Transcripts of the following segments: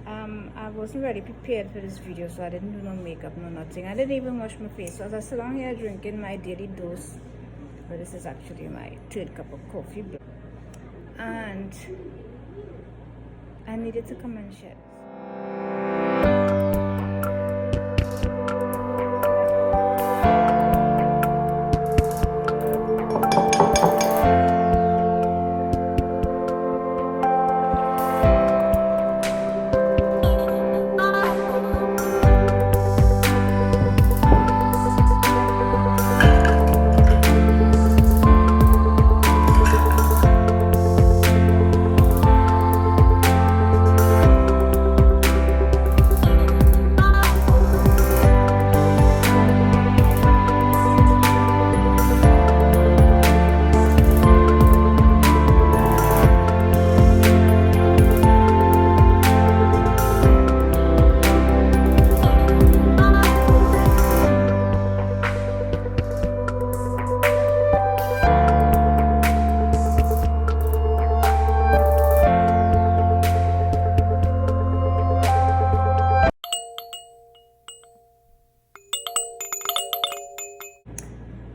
I wasn't really prepared for this video, so I didn't do no makeup, no nothing. I didn't even wash my face. So as I sit down here drinking my daily dose, but this is actually my third cup of coffee, and I needed to come and share this.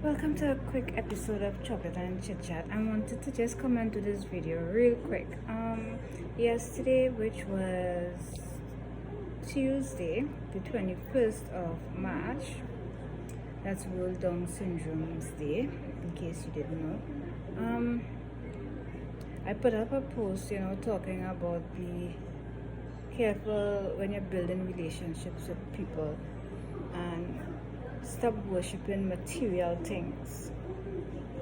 Welcome to a quick episode of Chocolate and Chit Chat. I wanted to just come and do this video real quick. Yesterday, which was Tuesday, the 21st of March, that's World Down Syndrome's Day, in case you didn't know. I put up a post, talking about be careful when you're building relationships with people and stop worshiping material things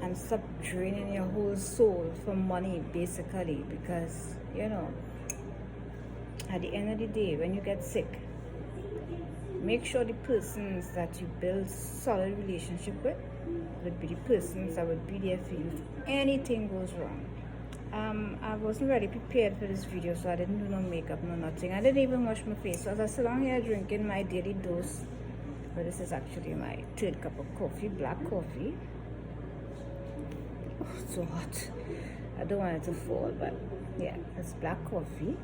and stop draining your whole soul for money, basically, because at the end of the day, when you get sick, make sure the persons that you build solid relationship with would be the persons that would be there for you if anything goes wrong. I wasn't really prepared for this video, so I didn't do no makeup, no nothing. I didn't even wash my face. So as I sit down here drinking my daily dose, but this is actually my third cup of coffee, black coffee. Oh, it's so hot. I don't want it to fall, but yeah, it's black coffee.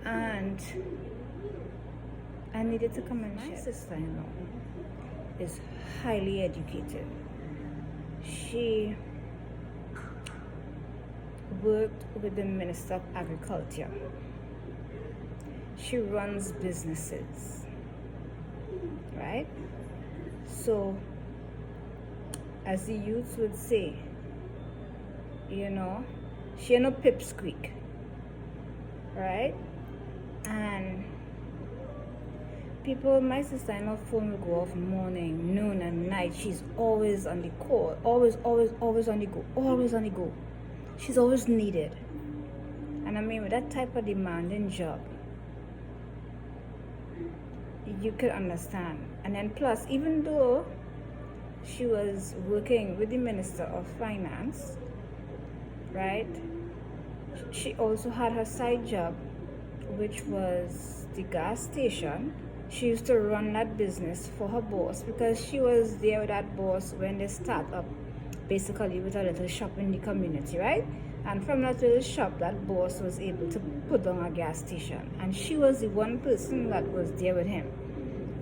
And I needed to come and share. My sister-in-law is highly educated. She worked with the Minister of Agriculture. She runs businesses. Right? So, as the youths would say, she ain't no pipsqueak, right? And my sister-in-law phone will go off morning, noon, and night. She's always on the call, always on the go. She's always needed. And I mean, with that type of demanding job, you could understand. And then plus, even though she was working with the Minister of Finance, right, she also had her side job, which was the gas station. She used to run that business for her boss, because she was there with that boss when they start up, basically with a little shop in the community, right? And from that little shop, that boss was able to put down a gas station. And she was the one person that was there with him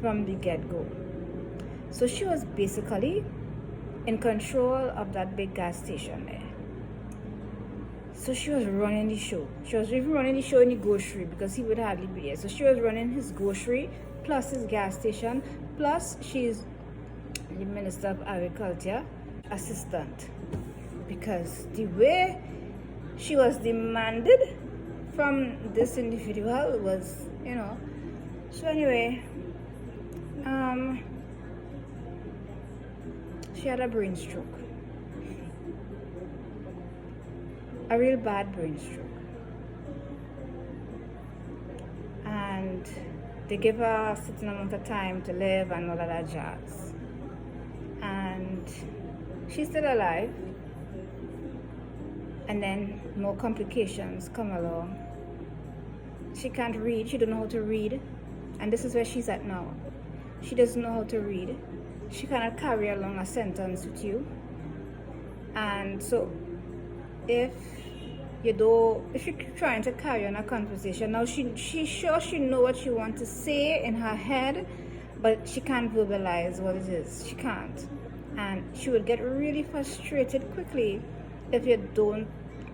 from the get-go. So she was basically in control of that big gas station there. So she was running the show. She was even running the show in the grocery, because he would hardly be there. So she was running his grocery, plus his gas station, plus she's the Minister of Agriculture assistant. Because the way she was demanded from this individual was, So anyway, she had a brain stroke. A real bad brain stroke. And they gave her a certain amount of time to live and all of that jazz. And she's still alive. And then more complications come along. She can't read. She don't know how to read. And this is where she's at now. She doesn't know how to read. She cannot carry along a sentence with you. And so if if you're trying to carry on a conversation, now she sure she know what she wants to say in her head, but she can't verbalize what it is. She can't. And she would get really frustrated quickly if you don't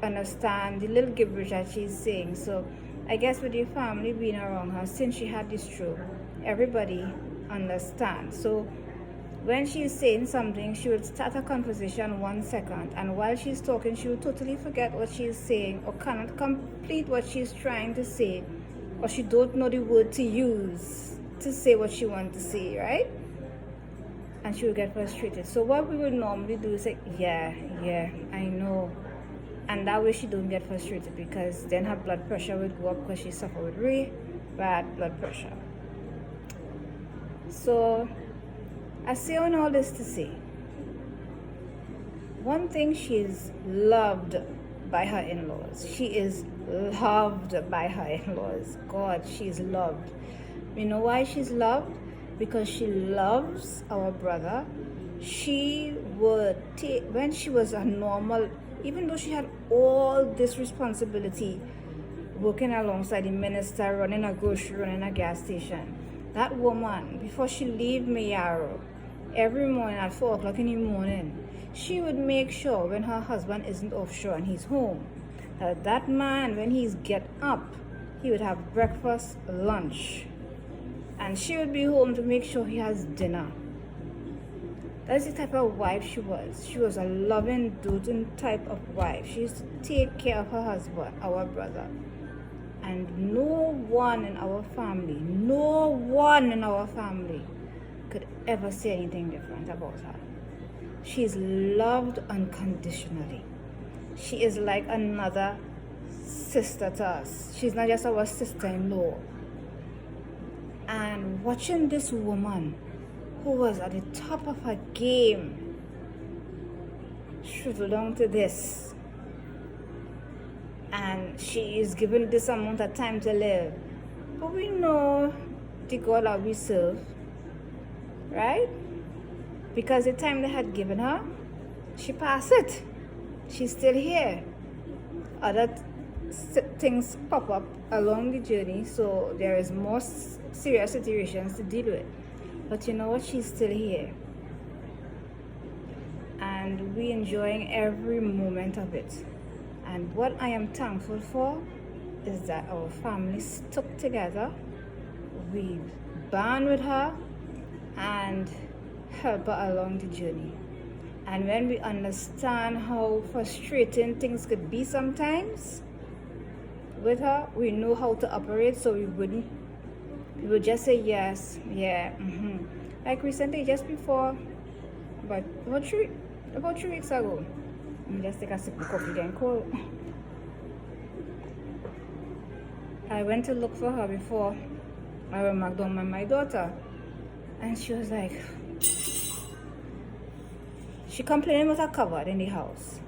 understand the little gibberish that she's saying. So I guess with your family being around her since she had this stroke, everybody understands. So when she's saying something, she would start a conversation 1 second, and while she's talking, she would totally forget what she's saying or cannot complete what she's trying to say, or she don't know the word to use to say what she wants to say, right? And she would get frustrated. So what we would normally do is say, yeah, I know. And that way she don't get frustrated, because then her blood pressure would go up, because she suffered with really bad blood pressure. So I say on all this to say, one thing, she's loved by her in-laws. She is loved by her in-laws. God, she's loved. You know why she's loved? Because she loves our brother. She would take, when she was a normal, even though she had all this responsibility, working alongside the minister, running a grocery, running a gas station, that woman, before she leave Mayaro, every morning at 4 o'clock in the morning, she would make sure when her husband isn't offshore and he's home, that man, when he's get up, he would have breakfast, lunch, and she would be home to make sure he has dinner. That's the type of wife she was. She was a loving, doting type of wife. She used to take care of her husband, our brother. And no one in our family could ever say anything different about her. She's loved unconditionally. She is like another sister to us. She's not just our sister-in-law. And watching this woman, who was at the top of her game, shrivel down to this, and she is given this amount of time to live. But we know the God that we serve, right? Because the time they had given her, she passed it. She's still here. Other things pop up along the journey, so there is more serious situations to deal with. But you know what? She's still here. And we're enjoying every moment of it. And what I am thankful for is that our family stuck together. We bond with her and help her along the journey. And when we understand how frustrating things could be sometimes with her, we know how to operate, so we would just say yes, yeah, Like recently, just before, about 3 weeks ago, let me just take a sip of coffee, getting cold. I went to look for her before I went back down with my daughter, and she was like, she complaining about a cupboard in the house.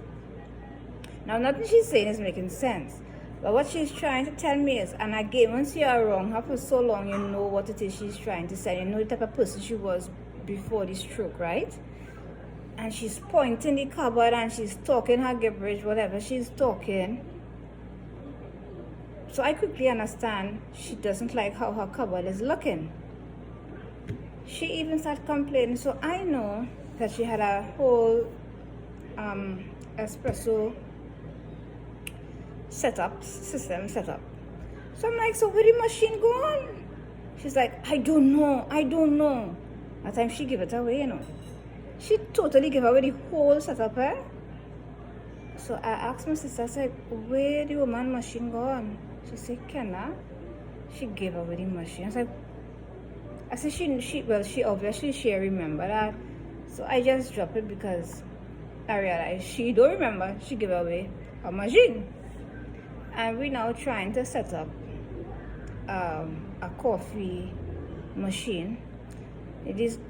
Now, nothing she's saying is making sense, but what she's trying to tell me is, and again, once you're around her for so long, you know what it is she's trying to say. You know the type of person she was before the stroke, right? And she's pointing the cupboard and she's talking her gibberish, whatever she's talking. So I quickly understand she doesn't like how her cupboard is looking. She even started complaining, so I know that she had a whole espresso system set up. So I'm like, so where the machine gone? She's like, I don't know. At times she give it away, you know. She totally gave away the whole setup, eh? So I asked my sister, I said, where the woman machine gone? She said, Kenna, she gave away the machine. I said, she obviously remember that. So I just dropped it because I realized she don't remember she gave away her machine. And we're now trying to set up a coffee machine.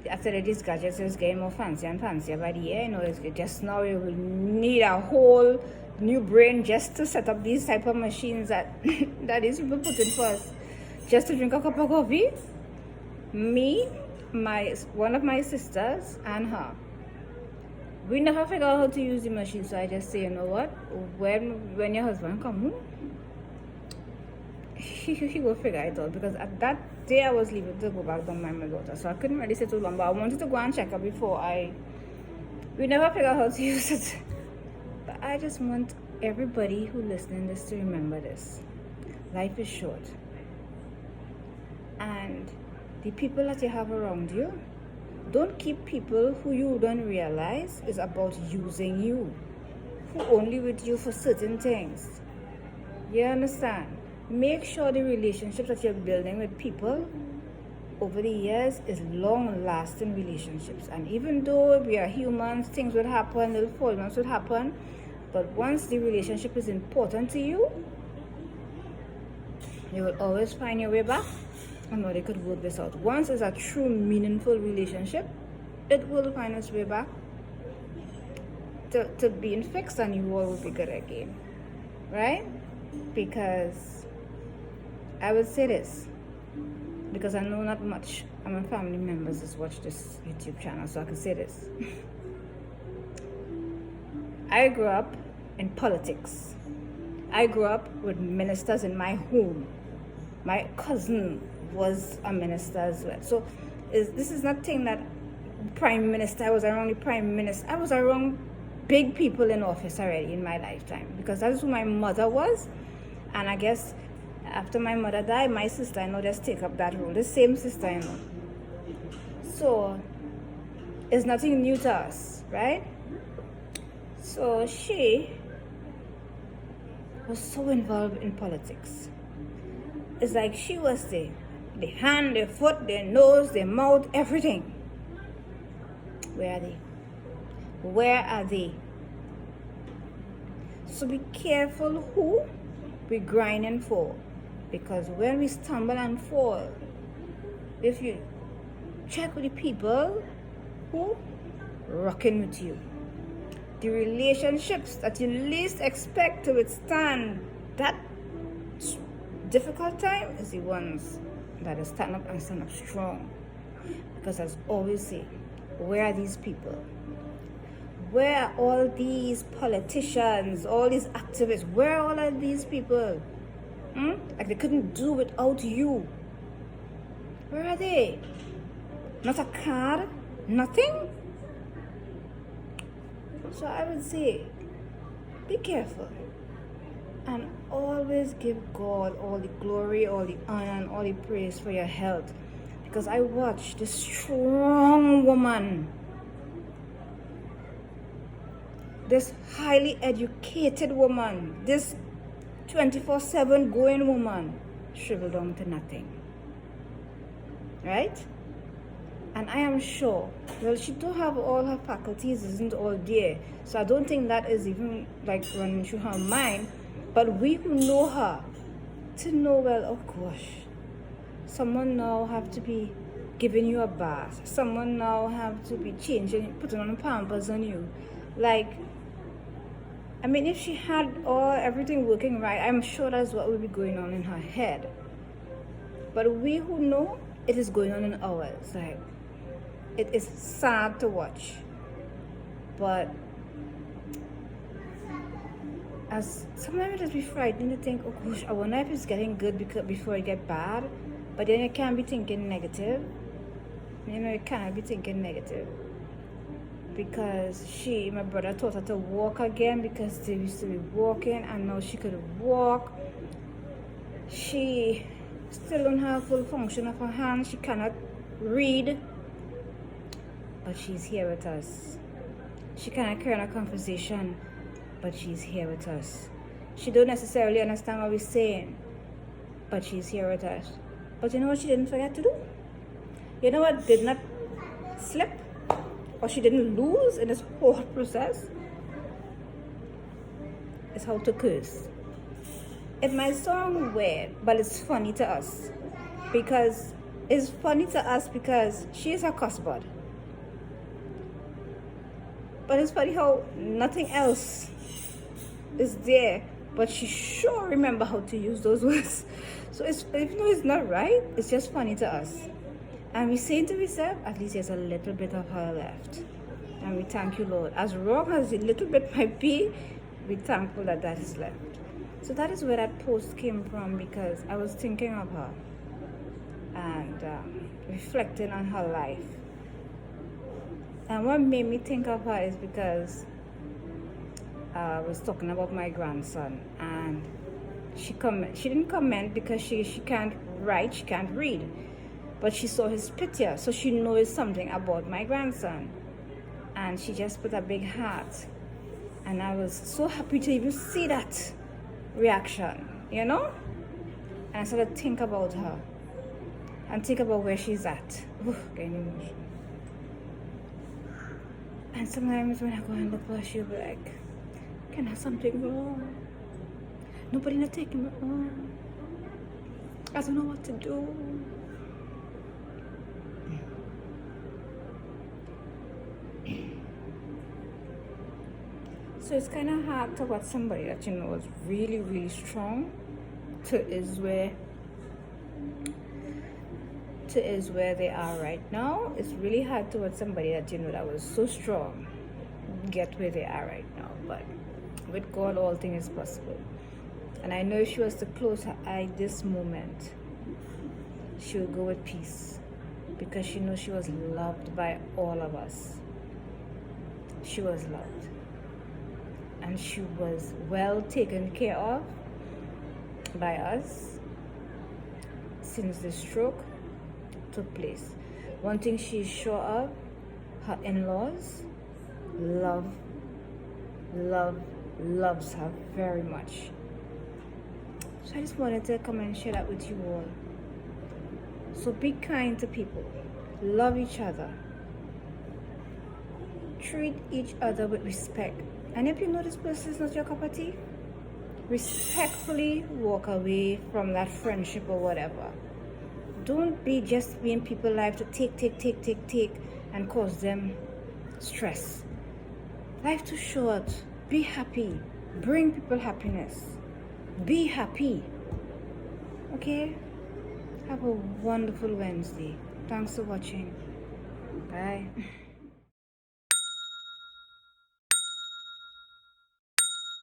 After these gadgets is getting more fancy and fancier by the year. You know, it's just now we will need a whole new brain just to set up these type of machines that these people put in for us, just to drink a cup of coffee. Me, one of my sisters, and her. We never figure out how to use the machine, so I just say, you know what? When your husband come home, he will figure it out, because at that day I was leaving to go back down my daughter, so I couldn't really sit too long. But I wanted to go and check her before we never figure out how to use it. But I just want everybody who listening this to remember this: life is short, and the people that you have around you, don't keep people who you don't realize is about using you, who only with you for certain things. You understand? Make sure the relationships that you're building with people over the years is long-lasting relationships. And even though we are humans, things will happen, little faults will happen, but once the relationship is important to you, you will always find your way back and know they could work this out. Once it's a true, meaningful relationship, it will find its way back to being fixed, and you all will be good again, right? Because I would say this, because I know not much of my family members has watched this YouTube channel, so I can say this. I grew up in politics. I grew up with ministers in my home. My cousin was a minister as well. So this is nothing that prime minister, I was around the prime minister. I was around big people in office already in my lifetime, because that's who my mother was. And I guess after my mother died, my sister-in-law just take up that role, the same sister-in-law. So it's nothing new to us, right? So she was so involved in politics. It's like she was the hand, the foot, the nose, the mouth, everything. Where are they? Where are they? So be careful who we're grinding for, because when we stumble and fall, if you check with the people who rocking with you, the relationships that you least expect to withstand that difficult time is the ones that will stand up and stand up strong. Because as I always say, where are these people? Where are all these politicians, all these activists? Where are all of these people? Like they couldn't do without you. Where are they? Not a card? Nothing? So I would say, be careful. And always give God all the glory, all the honor, and all the praise for your health. Because I watched this strong woman, this highly educated woman, this 24/7 going woman, shrivel down to nothing. Right? And I am sure, well, she don't have all her faculties, isn't all there. So I don't think that is even like running through her mind. But we who know her, to know, well, oh gosh, someone now have to be giving you a bath. Someone now have to be changing, putting on Pampers on you. Like, I mean, if she had everything working right, I'm sure that's what would be going on in her head. But we who know, it is going on in ours. Like, it is sad to watch. But as sometimes it just be frightening to think, oh gosh, I wonder if it's getting good before it get bad. But then you can't be thinking negative. You know, you can't be thinking negative. Because my brother taught her to walk again, because they used to be walking and now she could walk. She still don't have full function of her hands. She cannot read. But she's here with us. She cannot carry on a conversation, but she's here with us. She don't necessarily understand what we're saying, but she's here with us. But you know what she didn't forget to do? You know what did not slip? Or she didn't lose in this whole process? It's how to curse. It might sound weird, but it's funny to us. Because it's funny to us because she's a cuss bud. But it's funny how nothing else is there, but she sure remember how to use those words. So even though it's not right, it's just funny to us. And we say to ourselves, at least there's a little bit of her left. And we thank you, Lord. As wrong as a little bit might be, we're thankful that that is left. So that is where that post came from, because I was thinking of her and reflecting on her life. And what made me think of her is because I was talking about my grandson, and she didn't comment because she can't write, she can't read, but she saw his picture, so she knows something about my grandson, and she just put a big heart. And I was so happy to even see that reaction, you know. And I started to think about her and think about where she's at. Getting emotional. And sometimes when I go and look for her, she'll be like, can I have something wrong? Nobody not taking me home. I don't know what to do. So it's kind of hard to watch somebody that you know is really, really strong is where they are right now. It's really hard to watch somebody that you know that was so strong get where they are right now. But with God, all things is possible. And I know if she was to close her eye this moment, she will go with peace, because she knows she was loved by all of us. She was loved, and she was well taken care of by us since the stroke took place. One thing she's sure of, her in-laws loves her very much. So I just wanted to come and share that with you all. So be kind to people, love each other, treat each other with respect. And if you know this person is not your cup of tea, respectfully walk away from that friendship or whatever. Don't be just in people's life to take and cause them stress. Life too short. Be happy. Bring people happiness. Be happy. Okay? Have a wonderful Wednesday. Thanks for watching. Bye.